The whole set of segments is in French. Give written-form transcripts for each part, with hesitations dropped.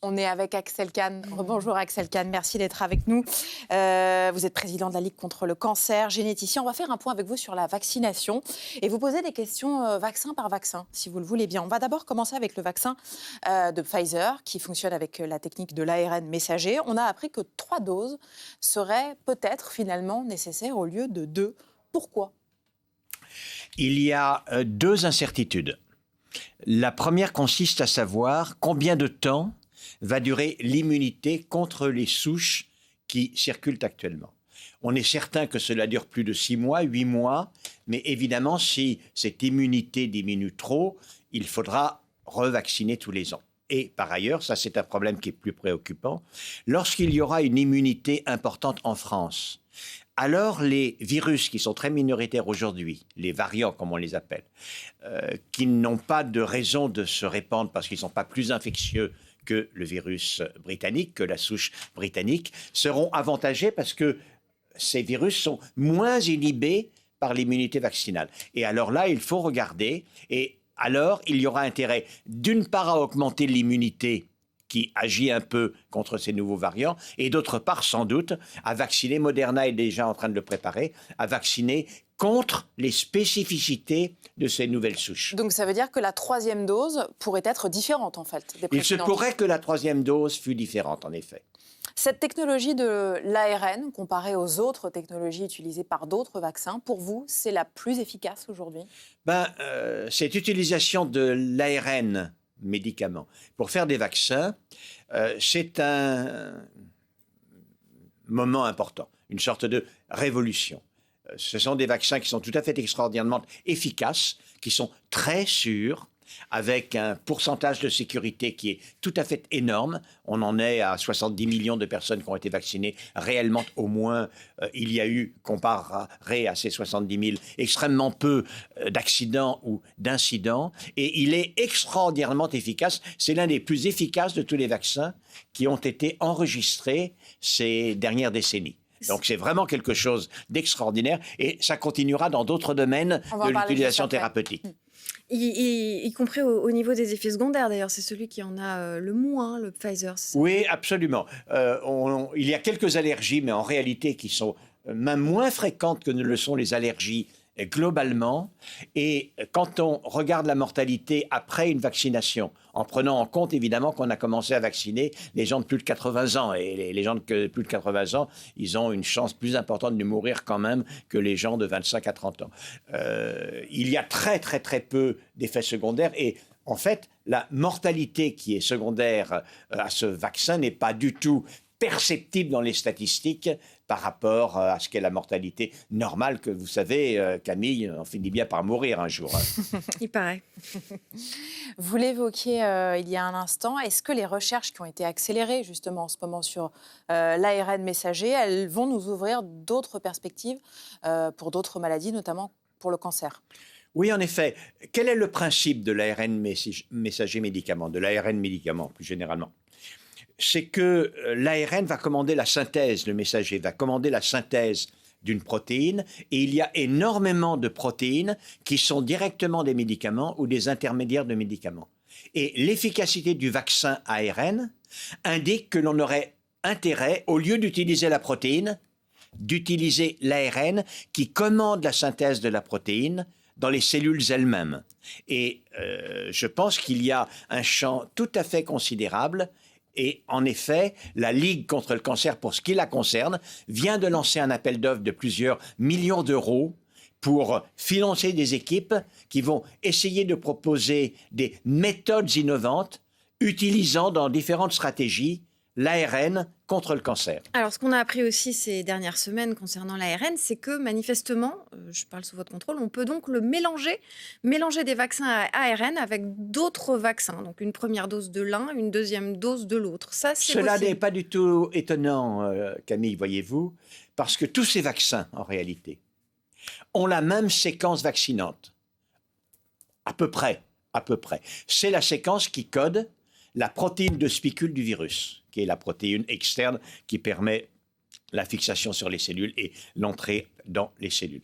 On est avec Axel Kahn. Rebonjour Axel Kahn, merci d'être avec nous. Vous êtes président de la Ligue contre le cancer, généticien. On va faire un point avec vous sur la vaccination et vous poser des questions vaccin par vaccin, si vous le voulez bien. On va d'abord commencer avec le vaccin de Pfizer, qui fonctionne avec la technique de l'ARN messager. On a appris que 3 doses seraient peut-être finalement nécessaires au lieu de 2. Pourquoi ? Il y a 2 incertitudes. La première consiste à savoir combien de temps va durer l'immunité contre les souches qui circulent actuellement. On est certain que cela dure plus de 6 mois, 8 mois, mais évidemment, si cette immunité diminue trop, il faudra revacciner tous les ans. Et par ailleurs, ça c'est un problème qui est plus préoccupant, lorsqu'il y aura une immunité importante en France, alors les virus qui sont très minoritaires aujourd'hui, les variants comme on les appelle, qui n'ont pas de raison de se répandre parce qu'ils ne sont pas plus infectieux que le virus britannique, que la souche britannique, seront avantagés parce que ces virus sont moins inhibés par l'immunité vaccinale. Et alors là, il faut regarder, et alors il y aura intérêt d'une part à augmenter l'immunité qui agit un peu contre ces nouveaux variants, et d'autre part, sans doute, à vacciner, Moderna est déjà en train de le préparer, à vacciner contre les spécificités de ces nouvelles souches. Donc ça veut dire que la 3e dose pourrait être différente en fait des Il se précédentes. pourrait que la 3e dose fût différente, en effet. Cette technologie de l'ARN, comparée aux autres technologies utilisées par d'autres vaccins, pour vous, c'est la plus efficace aujourd'hui ? Cette utilisation de l'ARN médicament pour faire des vaccins, c'est un moment important, une sorte de révolution. Ce sont des vaccins qui sont tout à fait extraordinairement efficaces, qui sont très sûrs, avec un pourcentage de sécurité qui est tout à fait énorme. On en est à 70 millions de personnes qui ont été vaccinées réellement au moins. Il y a eu, comparé à ces 70 000, extrêmement peu d'accidents ou d'incidents. Et il est extraordinairement efficace. C'est l'un des plus efficaces de tous les vaccins qui ont été enregistrés ces dernières décennies. Donc c'est vraiment quelque chose d'extraordinaire et ça continuera dans d'autres domaines de l'utilisation thérapeutique. Y compris au niveau des effets secondaires, d'ailleurs. C'est celui qui en a le moins, le Pfizer. Oui, absolument. Il y a quelques allergies, mais en réalité qui sont même moins fréquentes que ne le sont les allergies globalement. Et quand on regarde la mortalité après une vaccination, en prenant en compte évidemment qu'on a commencé à vacciner les gens de plus de 80 ans, et les gens de plus de 80 ans, ils ont une chance plus importante de mourir quand même que les gens de 25 à 30 ans. Il y a très très très peu d'effets secondaires et en fait, la mortalité qui est secondaire à ce vaccin n'est pas du tout perceptible dans les statistiques par rapport à ce qu'est la mortalité normale que vous savez, Camille, on finit bien par mourir un jour. Il paraît. Vous l'évoquiez il y a un instant, est-ce que les recherches qui ont été accélérées justement en ce moment sur l'ARN messager, elles vont nous ouvrir d'autres perspectives pour d'autres maladies, notamment pour le cancer ? Oui, en effet. Quel est le principe de l'ARN messager médicament, de l'ARN médicament plus généralement ? C'est que l'ARN va commander la synthèse, le messager va commander la synthèse d'une protéine et il y a énormément de protéines qui sont directement des médicaments ou des intermédiaires de médicaments. Et l'efficacité du vaccin ARN indique que l'on aurait intérêt, au lieu d'utiliser la protéine, d'utiliser l'ARN qui commande la synthèse de la protéine dans les cellules elles-mêmes. Et je pense qu'il y a un champ tout à fait considérable. Et en effet, la Ligue contre le cancer, pour ce qui la concerne, vient de lancer un appel d'offres de plusieurs millions d'euros pour financer des équipes qui vont essayer de proposer des méthodes innovantes utilisant dans différentes stratégies l'ARN contre le cancer. Alors, ce qu'on a appris aussi ces dernières semaines concernant l'ARN, c'est que manifestement, je parle sous votre contrôle, on peut donc le mélanger des vaccins à ARN avec d'autres vaccins. Donc, une première dose de l'un, une deuxième dose de l'autre. Ça, c'est Cela possible. n'est pas du tout étonnant, Camille, voyez-vous, parce que tous ces vaccins, en réalité, ont la même séquence vaccinante. À peu près. C'est la séquence qui code la protéine de spicule du virus, qui est la protéine externe qui permet la fixation sur les cellules et l'entrée dans les cellules.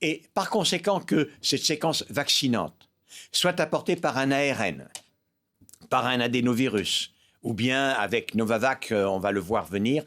Et par conséquent que cette séquence vaccinante soit apportée par un ARN, par un adénovirus ou bien avec Novavax, on va le voir venir,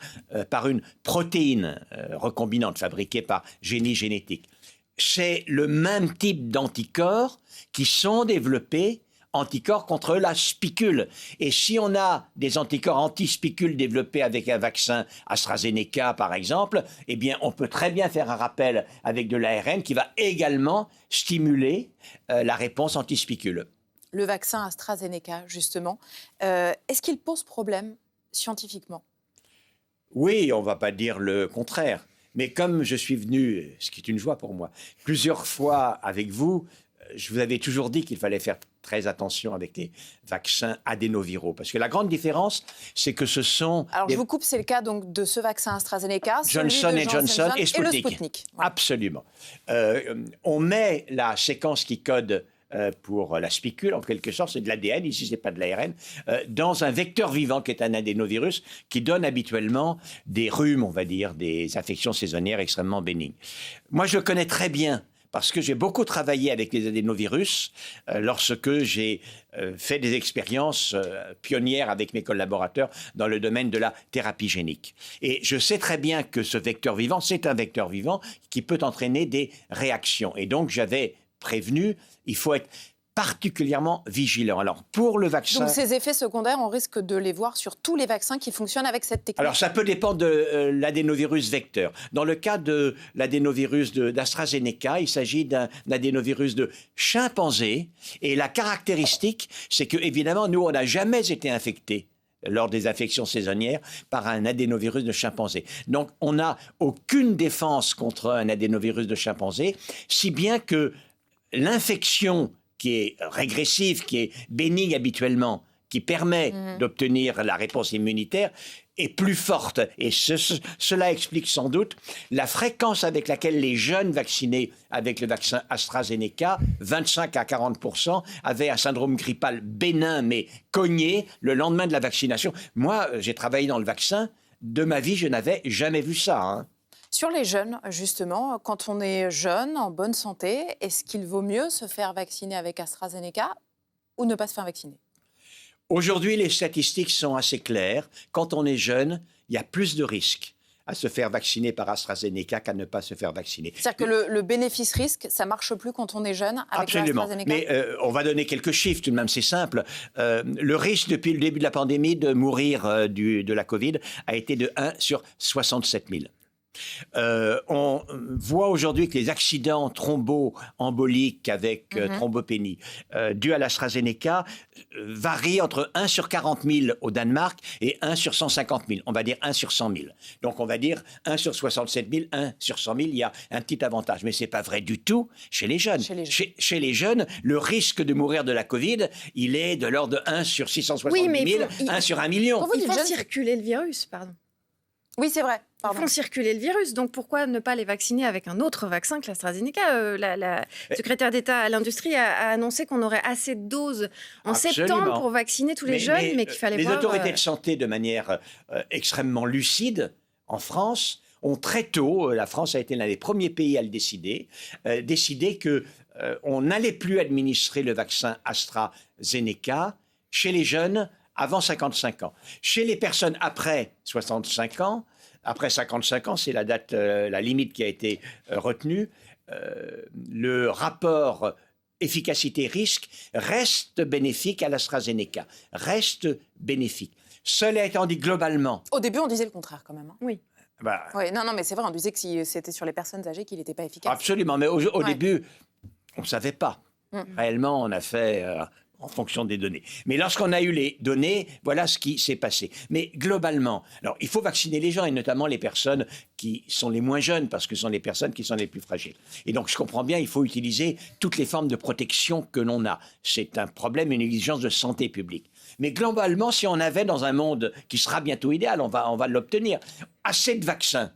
par une protéine recombinante fabriquée par génie génétique. C'est le même type d'anticorps qui sont développés, anticorps contre la spicule. Et si on a des anticorps anti-spicule développés avec un vaccin AstraZeneca, par exemple, eh bien, on peut très bien faire un rappel avec de l'ARN qui va également stimuler la réponse anti-spicule. Le vaccin AstraZeneca, justement, est-ce qu'il pose problème scientifiquement? Oui, on ne va pas dire le contraire. Mais comme je suis venu, ce qui est une joie pour moi, plusieurs fois avec vous, je vous avais toujours dit qu'il fallait faire très attention avec les vaccins adénoviraux. Parce que la grande différence, c'est que ce sont... Alors, je vous coupe, c'est le cas donc, de ce vaccin AstraZeneca, Johnson celui de Johnson et le Sputnik. Sputnik. Ouais. Absolument. On met la séquence qui code pour la spicule, en quelque sorte, c'est de l'ADN, ici c'est pas de l'ARN, dans un vecteur vivant qui est un adénovirus qui donne habituellement des rhumes, on va dire, des infections saisonnières extrêmement bénignes. Moi, je connais très bien parce que j'ai beaucoup travaillé avec les adénovirus lorsque j'ai fait des expériences pionnières avec mes collaborateurs dans le domaine de la thérapie génique. Et je sais très bien que ce vecteur vivant, c'est un vecteur vivant qui peut entraîner des réactions. Et donc, j'avais prévenu, il faut être particulièrement vigilant. Alors, pour le vaccin... Donc, ces effets secondaires, on risque de les voir sur tous les vaccins qui fonctionnent avec cette technique. Alors, ça peut dépendre de l'adénovirus vecteur. Dans le cas de l'adénovirus d'AstraZeneca, il s'agit d'un adénovirus de chimpanzé. Et la caractéristique, c'est que, évidemment, nous, on n'a jamais été infectés lors des infections saisonnières par un adénovirus de chimpanzé. Donc, on n'a aucune défense contre un adénovirus de chimpanzé, si bien que l'infection qui est régressive, qui est bénigne habituellement, qui permet d'obtenir la réponse immunitaire, est plus forte. Et cela explique sans doute la fréquence avec laquelle les jeunes vaccinés avec le vaccin AstraZeneca, 25 à 40%, avaient un syndrome grippal bénin, mais cogné le lendemain de la vaccination. Moi, j'ai travaillé dans le vaccin. De ma vie, je n'avais jamais vu ça, hein. Sur les jeunes, justement, quand on est jeune, en bonne santé, est-ce qu'il vaut mieux se faire vacciner avec AstraZeneca ou ne pas se faire vacciner? Aujourd'hui, les statistiques sont assez claires. Quand on est jeune, il y a plus de risques à se faire vacciner par AstraZeneca qu'à ne pas se faire vacciner. C'est-à-dire que le bénéfice-risque, ça ne marche plus quand on est jeune avec AstraZeneca? Mais on va donner quelques chiffres, tout de même, c'est simple. Le risque depuis le début de la pandémie de mourir de la Covid a été de 1 sur 67 000. On voit aujourd'hui que les accidents thromboemboliques avec thrombopénie dus à l'AstraZeneca varient entre 1 sur 40 000 au Danemark et 1 sur 150 000. On va dire 1 sur 100 000. Donc on va dire 1 sur 67 000, 1 sur 100 000, il y a un petit avantage. Mais ce n'est pas vrai du tout chez les jeunes. Chez les jeunes, le risque de mourir de la Covid, il est de l'ordre de 1 sur 670 000, 1 sur 1 million. Il faut circuler le virus, pardon. Oui, c'est vrai. Ils font circuler le virus, donc pourquoi ne pas les vacciner avec un autre vaccin que l'AstraZeneca? La secrétaire d'État à l'industrie a annoncé qu'on aurait assez de doses en septembre pour vacciner tous les jeunes, mais qu'il fallait voir... Les autorités de santé, de manière extrêmement lucide, en France, ont très tôt, la France a été l'un des premiers pays à le décider qu'on n'allait plus administrer le vaccin AstraZeneca chez les jeunes avant 55 ans. Chez les personnes après 65 ans, après 55 ans, c'est la date, la limite qui a été retenue, le rapport efficacité-risque reste bénéfique à l'AstraZeneca, reste bénéfique. Cela étant dit globalement... Au début, on disait le contraire quand même. Hein. Oui. Oui, non, mais c'est vrai, on disait que si c'était sur les personnes âgées qu'il n'était pas efficace. Absolument, mais au début, on ne savait pas. Réellement, on a fait... en fonction des données. Mais lorsqu'on a eu les données, voilà ce qui s'est passé. Mais globalement, alors il faut vacciner les gens, et notamment les personnes qui sont les moins jeunes, parce que ce sont les personnes qui sont les plus fragiles. Et donc je comprends bien, il faut utiliser toutes les formes de protection que l'on a. C'est un problème, une exigence de santé publique. Mais globalement, si on avait dans un monde qui sera bientôt idéal, on va l'obtenir, assez de vaccins.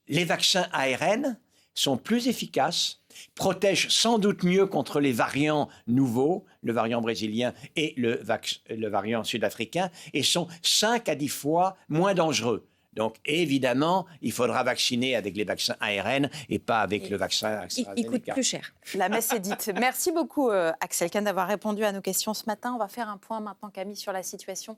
Les vaccins ARN sont plus efficaces, protègent sans doute mieux contre les variants nouveaux, le variant brésilien et le variant sud-africain, et sont 5 à 10 fois moins dangereux. Donc, évidemment, il faudra vacciner avec les vaccins ARN et pas avec le vaccin AstraZeneca. Il coûte plus cher. La messe est dite. Merci beaucoup, Axel Kahn, d'avoir répondu à nos questions ce matin. On va faire un point maintenant, Camille, sur la situation